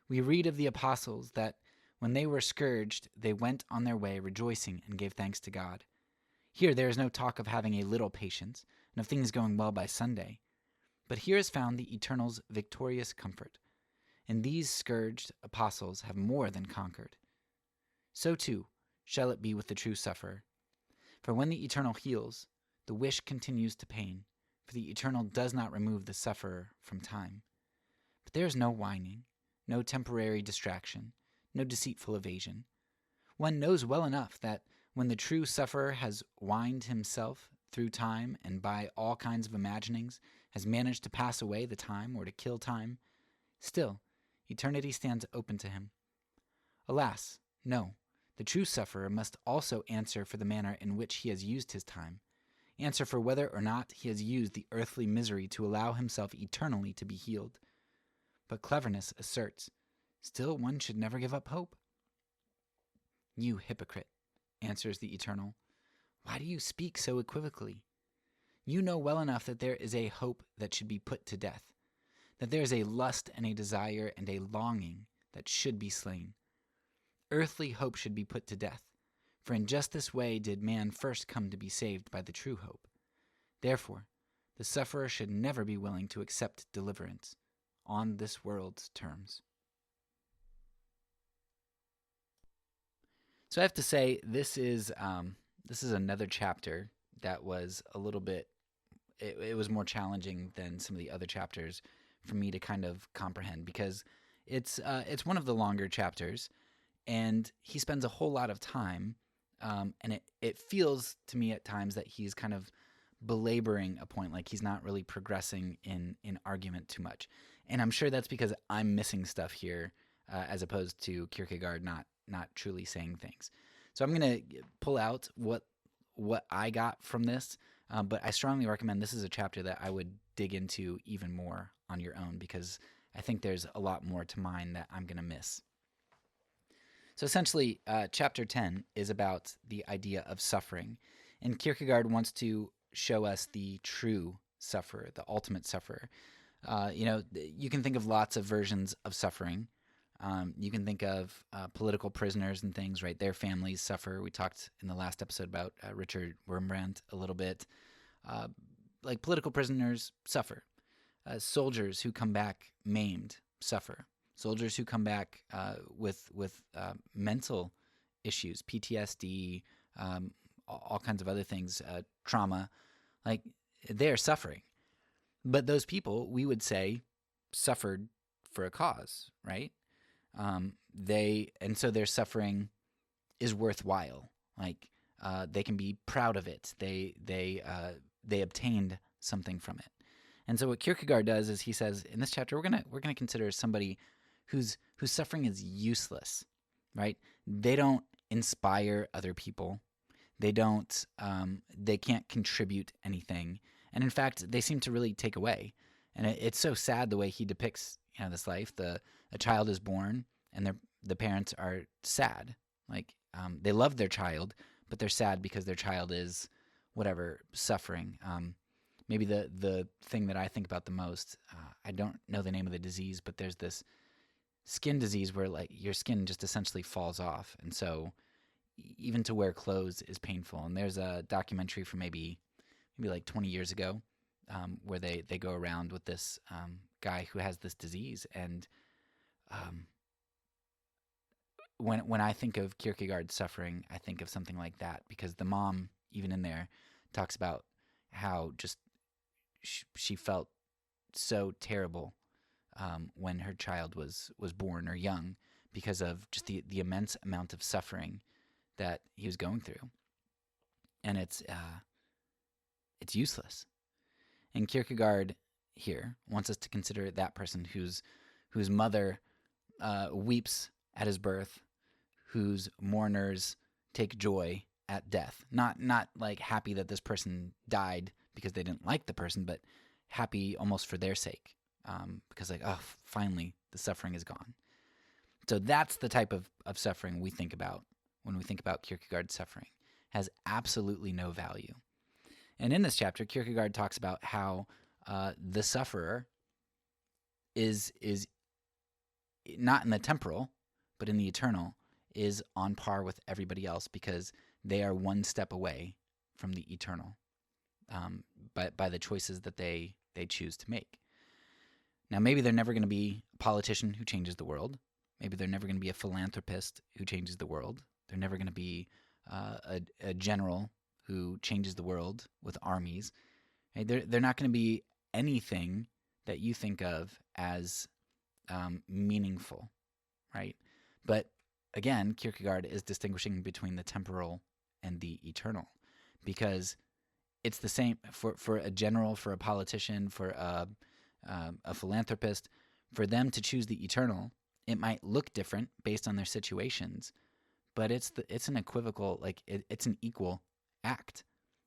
We read of the apostles that when they were scourged, they went on their way rejoicing and gave thanks to God. Here there is no talk of having a little patience and of things going well by Sunday. But here is found the eternal's victorious comfort, and these scourged apostles have more than conquered. So too shall it be with the true sufferer. For when the eternal heals, the wish continues to pain, for the eternal does not remove the sufferer from time. But there is no whining, no temporary distraction, no deceitful evasion. One knows well enough that when the true sufferer has whined himself through time and by all kinds of imaginings has managed to pass away the time or to kill time, still eternity stands open to him. Alas, no, the true sufferer must also answer for the manner in which he has used his time, answer for whether or not he has used the earthly misery to allow himself eternally to be healed. But cleverness asserts, still one should never give up hope. You hypocrite, answers the eternal, why do you speak so equivocally? You know well enough that there is a hope that should be put to death, that there is a lust and a desire and a longing that should be slain. Earthly hope should be put to death, for in just this way did man first come to be saved by the true hope. Therefore, the sufferer should never be willing to accept deliverance on this world's terms. So I have to say, this is another chapter that was a little bit, it was more challenging than some of the other chapters for me to kind of comprehend, because it's one of the longer chapters, and he spends a whole lot of time, and it feels to me at times that he's kind of belaboring a point, like he's not really progressing in argument too much. And I'm sure that's because I'm missing stuff here, as opposed to Kierkegaard not truly saying things. So I'm going to pull out what I got from this, but I strongly recommend this is a chapter that I would dig into even more on your own, because I think there's a lot more to mine that I'm going to miss. So essentially, chapter 10 is about the idea of suffering, and Kierkegaard wants to show us the true sufferer, the ultimate sufferer. You can think of lots of versions of suffering. You can think of political prisoners and things, right? Their families suffer. We talked in the last episode about Richard Wurmbrand a little bit. Like political prisoners suffer. Soldiers who come back maimed suffer. Soldiers who come back with mental issues, PTSD, all kinds of other things, trauma, like they're suffering. But those people, we would say, suffered for a cause, right? So their suffering is worthwhile. Like they can be proud of it. They obtained something from it. And so what Kierkegaard does is he says in this chapter we're gonna consider somebody whose suffering is useless, right? They don't inspire other people. They don't. They can't contribute anything, and in fact, they seem to really take away. And it's so sad the way he depicts this life. A child is born, and the parents are sad. Like they love their child, but they're sad because their child is whatever suffering. Maybe the thing that I think about the most, I don't know the name of the disease, but there's this skin disease where like your skin just essentially falls off, and so even to wear clothes is painful. And there's a documentary from maybe like 20 years ago where they go around with this guy who has this disease. And when I think of Kierkegaard's suffering, I think of something like that, because the mom, even in there, talks about how just she felt so terrible when her child was born or young, because of just the immense amount of suffering that he was going through. And it's useless. And Kierkegaard here wants us to consider that person whose mother weeps at his birth, whose mourners take joy at death. Not like happy that this person died because they didn't like the person, but happy almost for their sake, because like, oh, finally the suffering is gone. So that's the type of suffering we think about when we think about Kierkegaard's suffering. Has absolutely no value. And in this chapter, Kierkegaard talks about how the sufferer is not in the temporal, but in the eternal, is on par with everybody else, because they are one step away from the eternal by the choices that they choose to make. Now, maybe they're never going to be a politician who changes the world. Maybe they're never going to be a philanthropist who changes the world. They're never going to be a general who changes the world with armies. Right? They're not going to be anything that you think of as meaningful, right? But again, Kierkegaard is distinguishing between the temporal and the eternal, because it's the same for a general, for a politician, for a philanthropist. For them to choose the eternal, it might look different based on their situations, but it's an equivocal, like it's an equal act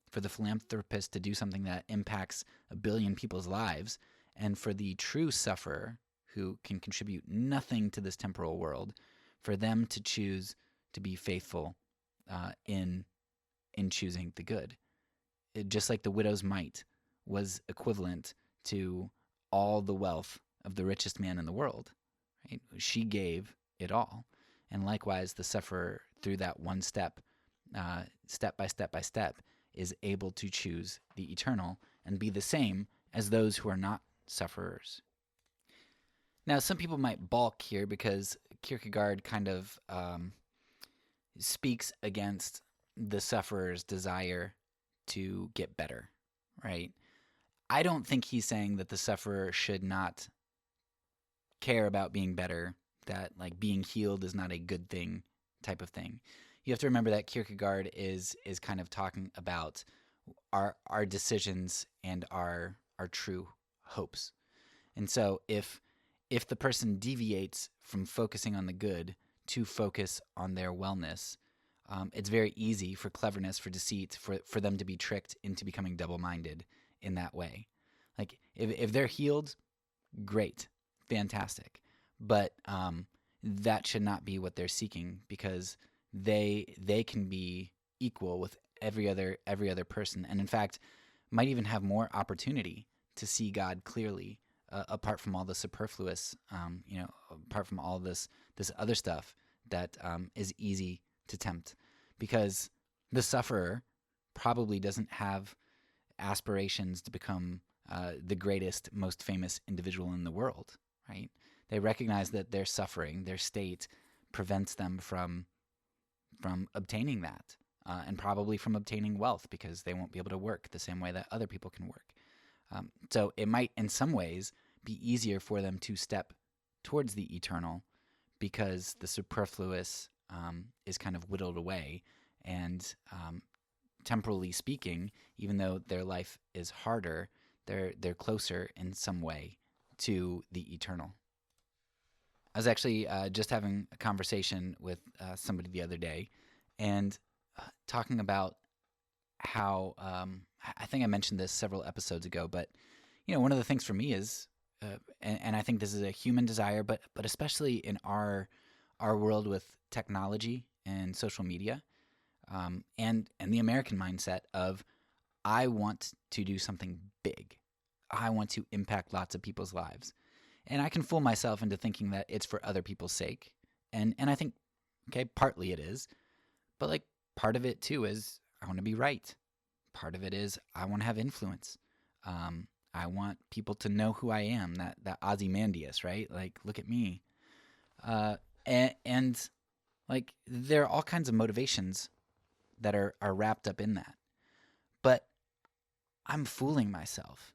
for the philanthropist to do something that impacts 1 billion people's lives, and for the true sufferer who can contribute nothing to this temporal world, for them to choose to be faithful in choosing the good. Just like the widow's mite was equivalent to all the wealth of the richest man in the world. Right? She gave it all. And likewise, the sufferer, through that one step, step by step by step, is able to choose the eternal and be the same as those who are not sufferers. Now, some people might balk here because Kierkegaard kind of speaks against the sufferer's desire to get better, right? I don't think he's saying that the sufferer should not care about being better, that like being healed is not a good thing type of thing. You have to remember that Kierkegaard is kind of talking about our decisions and our true hopes. And so if the person deviates from focusing on the good to focus on their wellness, it's very easy for cleverness, for deceit, for them to be tricked into becoming double-minded in that way. Like if they're healed, great, fantastic, but that should not be what they're seeking, because they can be equal with every other person, and in fact might even have more opportunity to see God clearly, apart from all the superfluous, apart from all this other stuff that is easy to tempt, because the sufferer probably doesn't have aspirations to become the greatest, most famous individual in the world, right? They recognize that their suffering, their state, prevents them from obtaining that, and probably from obtaining wealth, because they won't be able to work the same way that other people can work. So it might, in some ways, be easier for them to step towards the eternal, because the superfluous is kind of whittled away, and temporally speaking, even though their life is harder, they're closer in some way to the eternal. I was actually just having a conversation with somebody the other day, and talking about how I think I mentioned this several episodes ago, but one of the things for me is, and I think this is a human desire, but especially in our world with technology and social media, and the American mindset of, I want to do something big. I want to impact lots of people's lives. And I can fool myself into thinking that it's for other people's sake. And I think, okay, partly it is. But like part of it too is I want to be right. Part of it is I want to have influence. I want people to know who I am, that Ozymandias, right? Like, look at me. And like there are all kinds of motivations that are wrapped up in that. But I'm fooling myself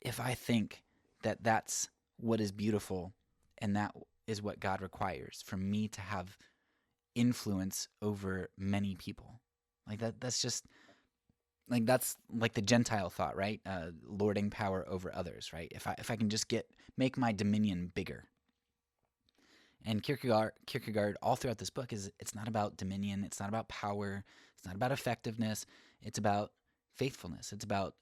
if I think that that's what is beautiful, and that is what God requires, for me to have influence over many people. Like that's just like, that's like the Gentile thought, right? Lording power over others, right? If I can just make my dominion bigger. And Kierkegaard all throughout this book is, it's not about dominion, it's not about power, it's not about effectiveness, it's about faithfulness. It's about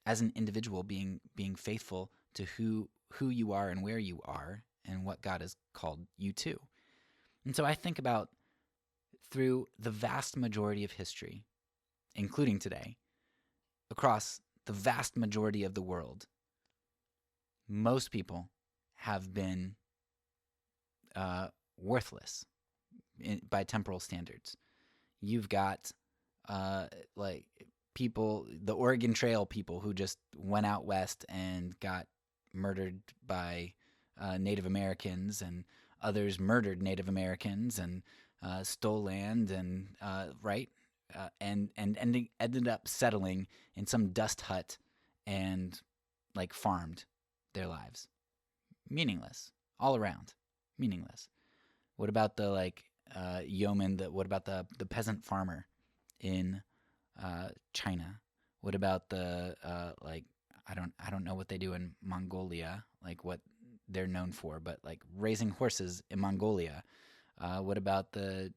as an individual being faithful to who you are and where you are and what God has called you to. And so I think about, through the vast majority of history, including today, across the vast majority of the world, most people have been worthless by temporal standards. You've got like people, the Oregon Trail people, who just went out west and got murdered by Native Americans, and others murdered Native Americans and stole land, and and ended up settling in some dust hut and like farmed their lives. Meaningless all around. Meaningless. What about the yeoman? What about the peasant farmer in China? What about the I don't know what they do in Mongolia, like what they're known for, but like raising horses in Mongolia. What about the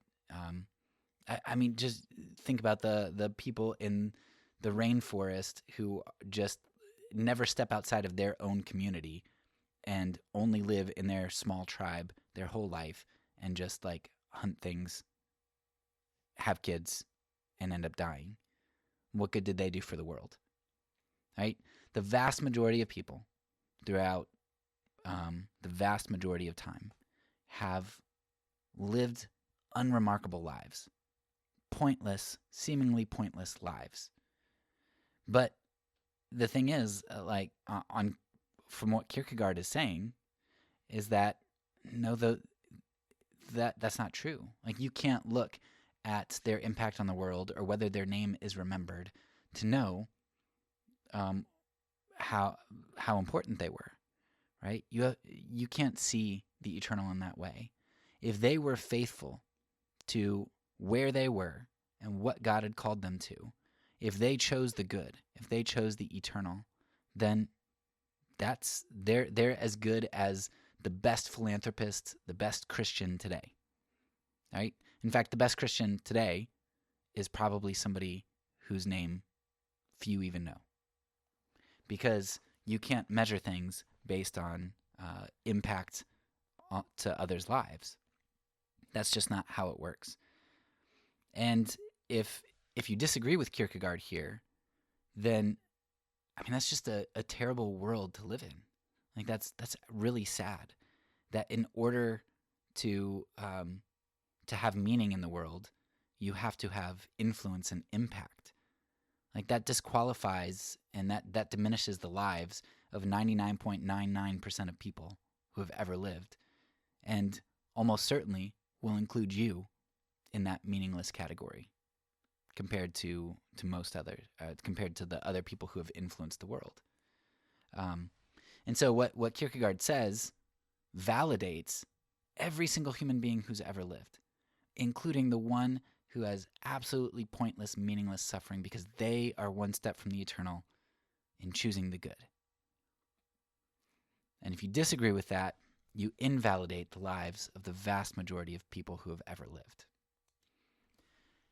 I mean, just think about the people in the rainforest who just never step outside of their own community and only live in their small tribe their whole life, and just like hunt things, have kids, and end up dying. What good did they do for the world? Right? The vast majority of people throughout the vast majority of time have lived unremarkable lives. Pointless, seemingly pointless lives. But the thing is, from what Kierkegaard is saying, is that no, that's not true. Like, you can't look at their impact on the world or whether their name is remembered to know how important they were, right? You can't see the eternal in that way. If they were faithful to where they were and what God had called them to, if they chose the good, if they chose the eternal, then they're as good as the best philanthropist, the best Christian today. Right? In fact, the best Christian today is probably somebody whose name few even know. Because you can't measure things based on impact to others' lives. That's just not how it works. And if you disagree with Kierkegaard here, then that's just a terrible world to live in. Like that's really sad. That in order to have meaning in the world, you have to have influence and impact. Like that disqualifies and that diminishes the lives of 99.99% of people who have ever lived, and almost certainly will include you in that meaningless category compared to most others, compared to the other people who have influenced the world. And so what Kierkegaard says validates every single human being who's ever lived, including the one who has absolutely pointless, meaningless suffering because they are one step from the eternal in choosing the good. And if you disagree with that, you invalidate the lives of the vast majority of people who have ever lived.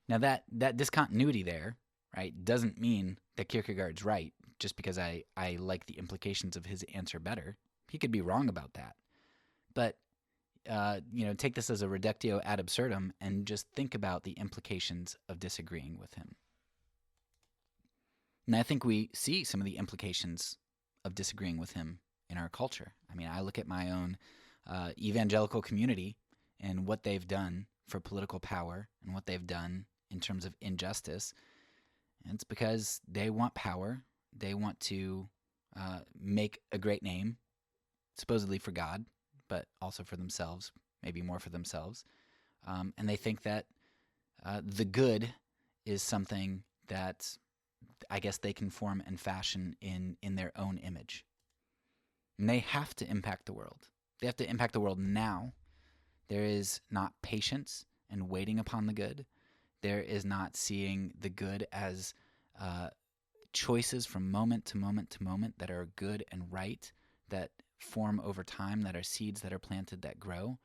Now that discontinuity there, right, doesn't mean that Kierkegaard's right just because I like the implications of his answer better. He could be wrong about that. But take this as a reductio ad absurdum and just think about the implications of disagreeing with him. And I think we see some of the implications of disagreeing with him in our culture. I look at my own evangelical community and what they've done for political power and what they've done in terms of injustice. And it's because they want power. They want to make a great name, supposedly for God, but also for themselves, maybe more for themselves. And they think that the good is something that I guess they can form and fashion in their own image. And they have to impact the world. They have to impact the world now. There is not patience and waiting upon the good. There is not seeing the good as choices from moment to moment to moment that are good and right, that form over time, that are seeds that are planted that grow.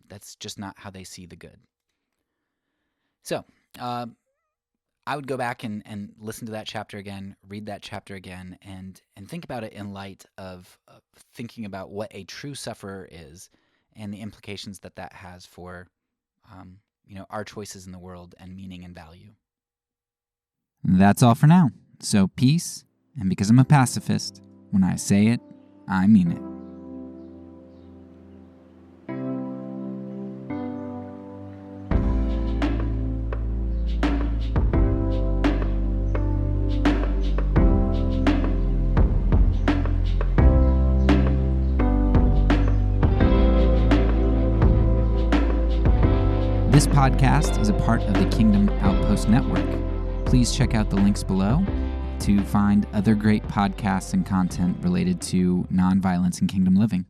That's just not how they see the good. So I would go back and listen to that chapter again, read that chapter again, and think about it in light of thinking about what a true sufferer is and the implications that has for our choices in the world and meaning and value. That's all for now. So peace, and because I'm a pacifist, when I say it, I mean it. This podcast is a part of the Kingdom Outpost Network. Please check out the links below to find other great podcasts and content related to nonviolence and kingdom living.